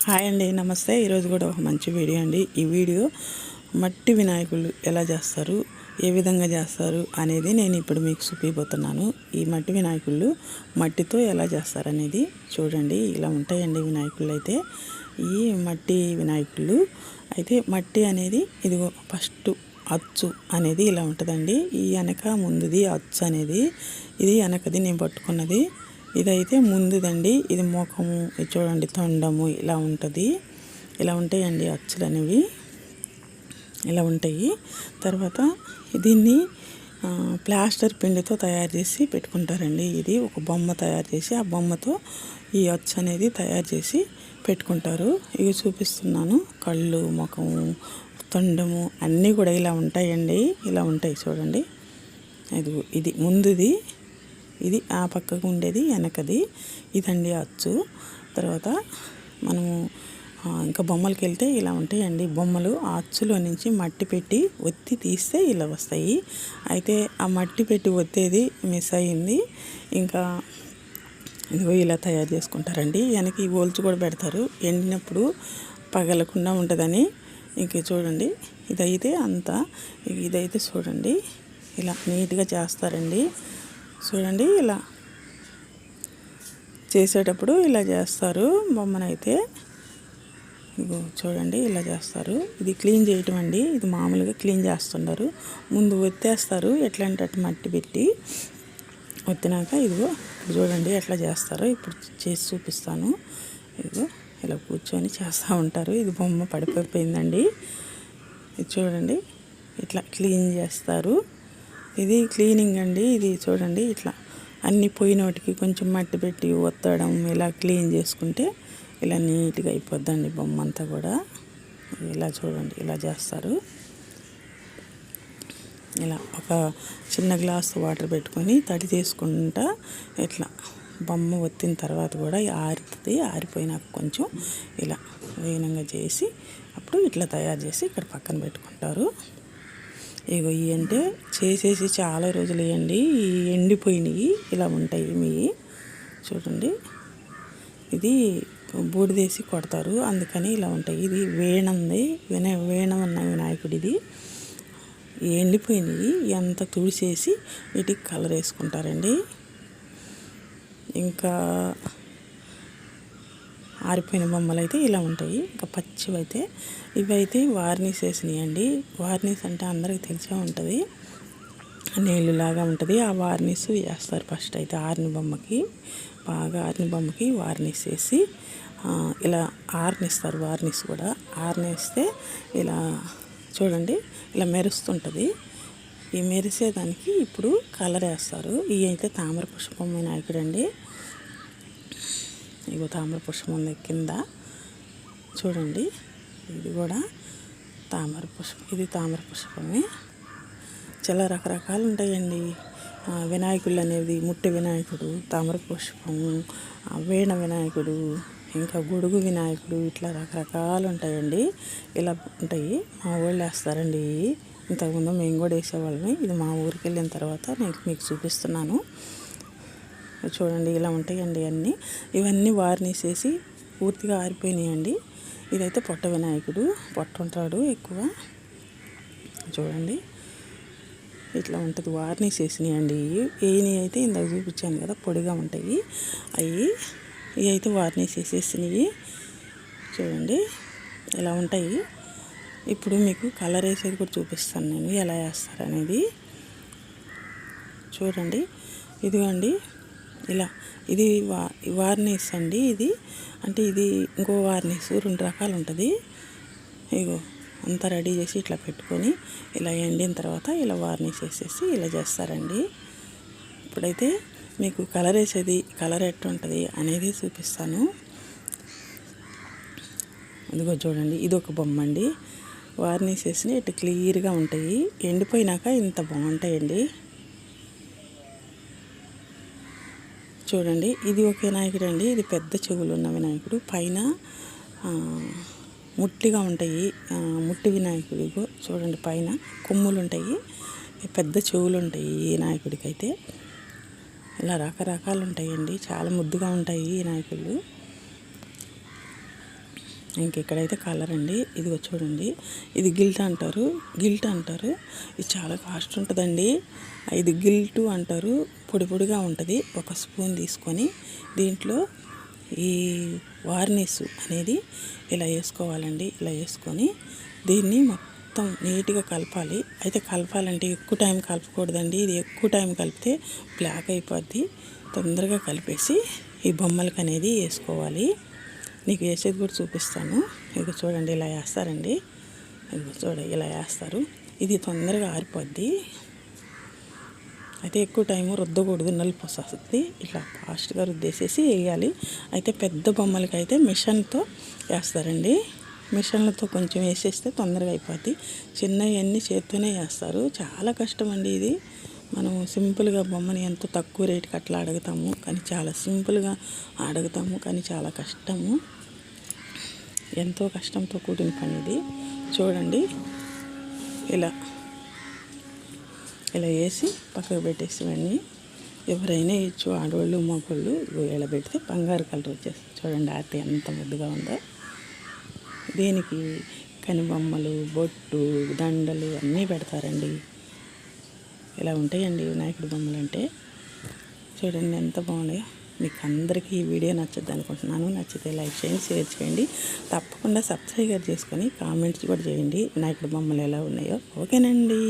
Hi అండి, నమస్తే. ఈరోజు కూడా ఒక మంచి వీడియో అండి. ఈ వీడియో మట్టి వినాయకులు ఎలా చేస్తారు, ఏ విధంగా చేస్తారు అనేది నేను ఇప్పుడు మీకు చూపిపోతున్నాను. ఈ మట్టి వినాయకులు మట్టితో ఎలా చేస్తారు అనేది చూడండి. ఇలా ఉంటాయండి వినాయకులు. అయితే ఈ మట్టి వినాయకులు అయితే మట్టి అనేది ఇదిగో ఫస్ట్ అచ్చు అనేది ఇలా ఉంటుందండి. ఈ వెనక ముందుది అచ్చు అనేది, ఇది వెనకది నేను పట్టుకున్నది. ఇదైతే ముందుదండి, ఇది ముఖము చూడండి, తొండము ఇలా ఉంటుంది. ఇలా ఉంటాయండి అచ్చులు అనేవి, ఇలా ఉంటాయి. తర్వాత దీన్ని ప్లాస్టర్ పిండితో తయారు చేసి పెట్టుకుంటారండి. ఇది ఒక బొమ్మ తయారు చేసి ఆ బొమ్మతో ఈ అచ్చు అనేది తయారు చేసి పెట్టుకుంటారు. ఇవి చూపిస్తున్నాను. కళ్ళు, ముఖము, తొండము అన్నీ కూడా ఇలా ఉంటాయండి. ఇలా ఉంటాయి చూడండి. ఇది ముందుది, ఇది ఆ పక్కకు ఉండేది వెనకది. ఇదండి అచ్చు. తర్వాత మనము ఇంకా బొమ్మలకి వెళ్తే ఇలా ఉంటాయండి బొమ్మలు. ఆ అచ్చులో నుంచి మట్టి పెట్టి ఒత్తి తీస్తే ఇలా వస్తాయి. అయితే ఆ మట్టి పెట్టి ఒత్తేది మిస్ అయ్యింది. ఇంకా ఇదిగో ఇలా తయారు చేసుకుంటారండి. వెనక ఈ ఓల్చి కూడా పెడతారు, ఎండినప్పుడు పగలకుండా ఉంటుందని. ఇంక చూడండి, ఇదైతే చూడండి ఇలా నీట్గా చేస్తారండి. చూడండి, ఇలా చేసేటప్పుడు ఇలా చేస్తారు బొమ్మనైతే. ఇగో చూడండి, ఇలా చేస్తారు. ఇది క్లీన్ చేయటం అండి. ఇది మామూలుగా క్లీన్ చేస్తున్నారు. ముందు ఒత్తేస్తారు, ఎట్లాంటి అటు మట్టి పెట్టి ఒత్తినాక ఇదిగో చూడండి ఎట్లా చేస్తారో ఇప్పుడు చేసి చూపిస్తాను. ఇదిగో ఇలా కూర్చొని చేస్తూ ఉంటారు. ఇది బొమ్మ పడిపోయిందండి. ఇది చూడండి, ఇట్లా క్లీన్ చేస్తారు. ఇది క్లీనింగ్ అండి. ఇది చూడండి, ఇట్లా అన్ని పోయినోటికి కొంచెం మట్టి పెట్టి ఒత్తడం, ఇలా క్లీన్ చేసుకుంటే ఇలా నీట్గా అయిపోద్దండి బొమ్మ అంతా కూడా. ఇలా చూడండి, ఇలా చేస్తారు. ఇలా ఒక చిన్న గ్లాస్ వాటర్ పెట్టుకొని తడి తీసుకుంటా ఇట్లా బొమ్మ ఒత్తిన తర్వాత కూడా ఆరుతుంది. ఆరిపోయినాక కొంచెం ఇలా వేనంగా చేసి అప్పుడు ఇట్లా తయారు చేసి ఇక్కడ పక్కన పెట్టుకుంటారు. ఇగో ఇవి అంటే చేసేసి చాలా రోజులు వేయండి, ఎండిపోయినవి ఇలా ఉంటాయి మీ. చూడండి, ఇది బూడిదేసి కొడతారు, అందుకని ఇలా ఉంటాయి. ఇది వేణంది, వేణం ఉన్న వినాయకుడు. ఇది ఎండిపోయినవి ఎంత తుడిచేసి వీటికి కలర్ వేసుకుంటారండి. ఇంకా ఆరిపోయిన బొమ్మలు అయితే ఇలా ఉంటాయి. ఇంకా పచ్చివైతే ఇవైతే వార్నిష్ వేసినాయి అండి. వార్నిష్ అంటే అందరికీ తెలిసే ఉంటుంది, నీళ్ళులాగా ఉంటుంది. ఆ వార్నిష్ వేస్తారు ఫస్ట్. అయితే ఆరిన బొమ్మకి, బాగా ఆరిన బొమ్మకి వార్నిష్ వేసి ఇలా ఆరనిస్తారు. వార్నిష్ కూడా ఆరనిస్తే ఇలా చూడండి ఇలా మెరుస్తుంటుంది. ఈ మెరిసేదానికి ఇప్పుడు కలర్ వేస్తారు. ఇవి అయితే తామర పుష్పం వినాయకుడు అండి. ఇగో తామర పుష్పం ఉంది కింద చూడండి. ఇది కూడా తామర పుష్పం, ఇది తామర పుష్పమే. చాలా రకరకాలు ఉంటాయండి వినాయకులు అనేది. ముట్టి వినాయకుడు, తామర పుష్పము, వేణ వినాయకుడు, ఇంకా గొడుగు వినాయకుడు, ఇట్లా రకరకాలు ఉంటాయండి. ఇలా ఉంటాయి. మా ఊళ్ళో వేస్తారండి. ఇంతకుముందు మేము కూడా వేసేవాళ్ళని. ఇది మా ఊరికి వెళ్ళిన తర్వాత నేను మీకు చూపిస్తున్నాను. చూడండి, ఇలా ఉంటాయండి అన్నీ. ఇవన్నీ వార్నిష్ వేసి పూర్తిగా ఆరిపోయినాయండి. ఇదైతే పొట్ట వినాయకుడు, పొట్ట ఉంటాడు ఎక్కువ. చూడండి, ఇట్లా ఉంటుంది. వార్నిష్ వేసినాయండి. ఇవి అయితే ఇందాక చూపించాను కదా, పొడిగా ఉంటాయి ఇవి అయితే వార్నిష్ వేసేసినవి. చూడండి, ఇలా ఉంటాయి. ఇప్పుడు మీకు కలర్ వేసేది కూడా చూపిస్తాను నేను, ఎలా వేస్తారనేది. చూడండి, ఇదిగోండి ఇలా. ఇది వార్నిష్ అండి. ఇది అంటే ఇది ఇంకో వార్నిష్, 2 రకాలు ఉంటుంది. ఇగో అంతా రెడీ చేసి ఇట్లా పెట్టుకొని ఇలా ఎండిన తర్వాత ఇలా వార్నిష్ వేసేసి ఇలా చేస్తారండి. ఇప్పుడైతే మీకు కలర్ వేసేది, కలర్ ఎట్లా ఉంటుంది అనేది చూపిస్తాను. ఇదిగో చూడండి, ఇది ఒక బొమ్మ అండి. వార్నిష్ వేసి ఇట్లా క్లియర్గా ఉంటాయి. ఎండిపోయినాక ఇంత బాగుంటాయండి. చూడండి, ఇది ఒక వినాయకుడు అండి. ఇది పెద్ద చెవులు ఉన్న వినాయకుడు, పైన ముట్టిగా ఉంటాయి. ముట్టి వినాయకుడు. చూడండి, పైన కొమ్ములు ఉంటాయి, పెద్ద చెవులు ఉంటాయి ఈ వినాయకుడికి అయితే. ఇలా రకరకాలు ఉంటాయండి, చాలా ముద్దుగా ఉంటాయి ఈ వినాయకుళ్ళు. ఇక్కడైతే కలర్ అండి. ఇదిగో చూడండి, ఇది గిల్ట్ అంటారు. ఇది చాలా కాస్ట్ ఉంటుందండి. ఇది గిల్టు అంటారు. పొడి పొడిగా ఉంటుంది. ఒక స్పూన్ తీసుకొని దీంట్లో ఈ వార్నిష్ అనేది ఇలా వేసుకోవాలండి. ఇలా వేసుకొని దీన్ని మొత్తం నీట్గా కలపాలి. అయితే కలపాలంటే ఎక్కువ టైం కలపకూడదండి. ఇది ఎక్కువ టైం కలిపితే బ్లాక్ అయిపోద్ది. తొందరగా కలిపేసి ఈ బొమ్మలకి అనేది వేసుకోవాలి. నీకు వేసేది కూడా చూపిస్తాను. ఇక చూడండి, ఇలా వేస్తారండి. ఇలా వేస్తారు. ఇది తొందరగా ఆరిపోద్ది. అయితే ఎక్కువ టైము రుద్దకూడదు, నలుపు వస్తుంది. ఇట్లా ఫాస్ట్గా రుద్దేసేసి వేయాలి. అయితే పెద్ద బొమ్మలకి అయితే మిషన్తో వేస్తారండి. మిషన్లతో కొంచెం వేసేస్తే తొందరగా అయిపోద్ది. చిన్నవన్నీ చేత్తోనే వేస్తారు. చాలా కష్టం అండి ఇది. మనం సింపుల్గా బొమ్మని ఎంతో తక్కువ రేటుకి అట్లా అడుగుతాము, కానీ చాలా సింపుల్గా అడుగుతాము, కానీ చాలా కష్టము. ఎంతో కష్టంతో కూడిన పని ఇది. చూడండి, ఇలా వేసి పక్కకు పెట్టేసి ఇవన్నీ ఎవరైనా ఇచ్చు, ఆడవాళ్ళు మగవాళ్ళు. ఇలా పెడితే బంగారు కలర్ వచ్చేస్తుంది. చూడండి ఆర్తి ఎంత ముద్దుగా ఉందో. దీనికి కనిబొమ్మలు, బొట్టు, దండలు అన్నీ పెడతారండి. ఇలా ఉంటాయండి వినాయకుడి బొమ్మలు అంటే. చూడండి ఎంత బాగున్నాయో. మీకు అందరికీ ఈ వీడియో నచ్చద్దు అనుకుంటున్నాను. నచ్చితే లైక్ చేయండి, షేర్ చేయండి. తప్పకుండా సబ్స్క్రైబ్ చేసుకొని కామెంట్స్ కూడా చేయండి వినాయకుడి బొమ్మలు ఎలా ఉన్నాయో. ఓకేనండి.